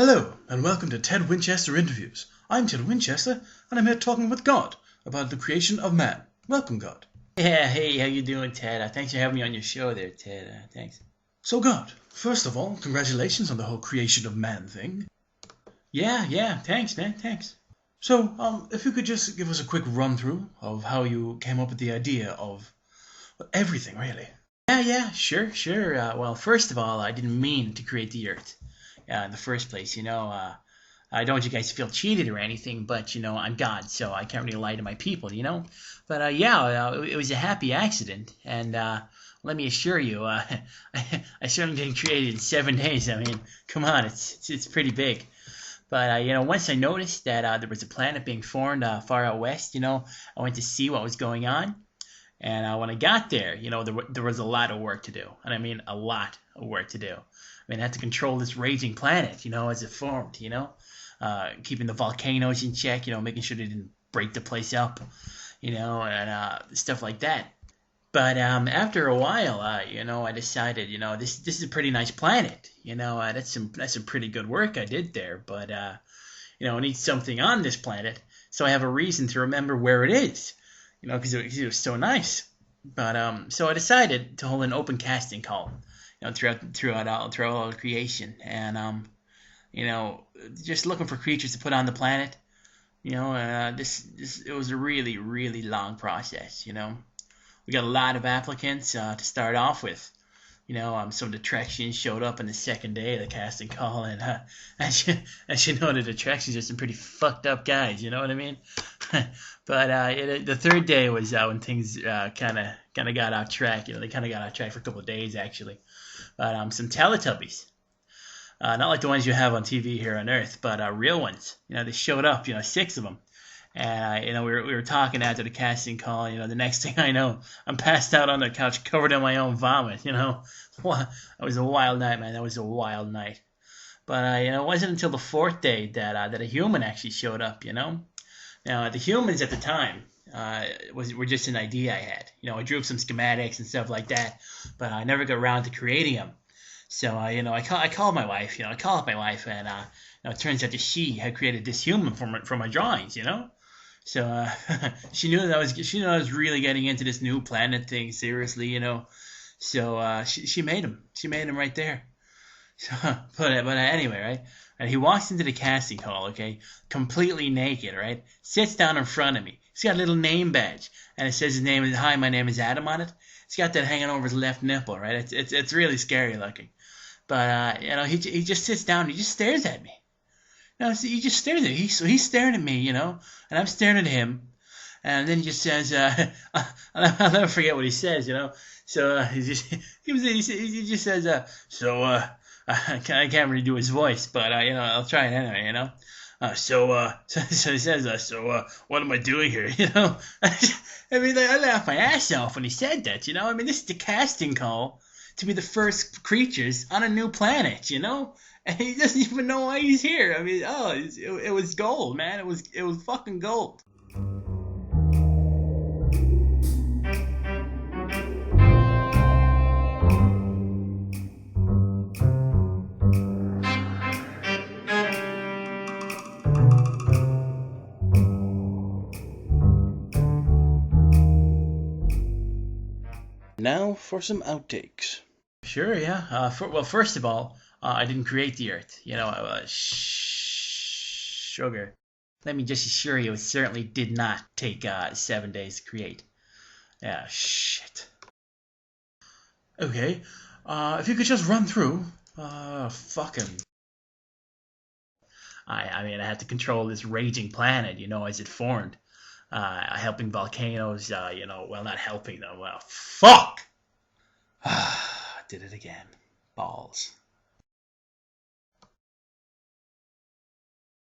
Hello, and welcome to Ted Winchester Interviews. I'm Ted Winchester, and I'm here talking with God about the creation of man. Welcome, God. Yeah, hey, how you doing, Ted? Thanks for having me on your show there, Ted. Thanks. So, God, first of all, congratulations on the whole creation of man thing. Yeah, thanks, man, thanks. So, if you could just give us a quick run-through of how you came up with the idea of everything, really. Yeah, sure. Well, first of all, I didn't mean to create the Earth in the first place, I don't want you guys to feel cheated or anything, but, I'm God, so I can't really lie to my people. But, it was a happy accident, and let me assure you, I certainly didn't create it in 7 days. I mean, come on, it's pretty big. But, once I noticed that there was a planet being formed far out west, I went to see what was going on. And when I got there, there was a lot of work to do. And I mean a lot of work to do. I had to control this raging planet, as it formed, keeping the volcanoes in check, making sure they didn't break the place up, and stuff like that. But after a while, I decided, this is a pretty nice planet. That's some pretty good work I did there. But, I need something on this planet, so I have a reason to remember where it is, because it was so nice. But so I decided to hold an open casting call, throughout all creation, and just looking for creatures to put on the planet. It was a really, really long process. We got a lot of applicants to start off with. Some of the attractions showed up on the second day of the casting call, and as you know, the attractions are some pretty fucked up guys. You know what I mean? But the third day was when things kind of got off track. They kind of got off track for a couple of days actually. But some Teletubbies, not like the ones you have on TV here on Earth, but real ones. They showed up. 6 of them. And we were talking after the casting call. The next thing I know, I'm passed out on the couch, covered in my own vomit. That was a wild night, man. That was a wild night. But it wasn't until the 4th day that a human actually showed up. Now the humans at the time were just an idea I had. I drew up some schematics and stuff like that, but I never got around to creating them. So I called my wife. I called up my wife, and it turns out that she had created this human from my drawings. So she knew that I was really getting into this new planet thing seriously. So she made him. She made him right there. So, but anyway, right? And he walks into the casting hall, okay, completely naked, right? Sits down in front of me. He's got a little name badge, and it says his name is "Hi, my name is Adam" on it. He's got that hanging over his left nipple, right? It's really scary looking. But he just sits down. And he just stares at me. He just stares at me. So he's staring at me, and I'm staring at him. And then he just says, I'll never forget what he says, So he just says, I can't really do his voice, but I'll try it anyway, So he says, what am I doing here, I laughed my ass off when he said that, this is the casting call to be the first creatures on a new planet, and he doesn't even know why he's here. It was gold, man. It was fucking gold. Now for some outtakes. Sure, yeah. First of all, I didn't create the Earth. Sugar. Let me just assure you, it certainly did not take 7 days to create. Yeah, shit. Okay, if you could just run through, fucking. I had to control this raging planet, as it formed. Helping volcanoes, not helping them. Well, fuck! Did it again. Balls.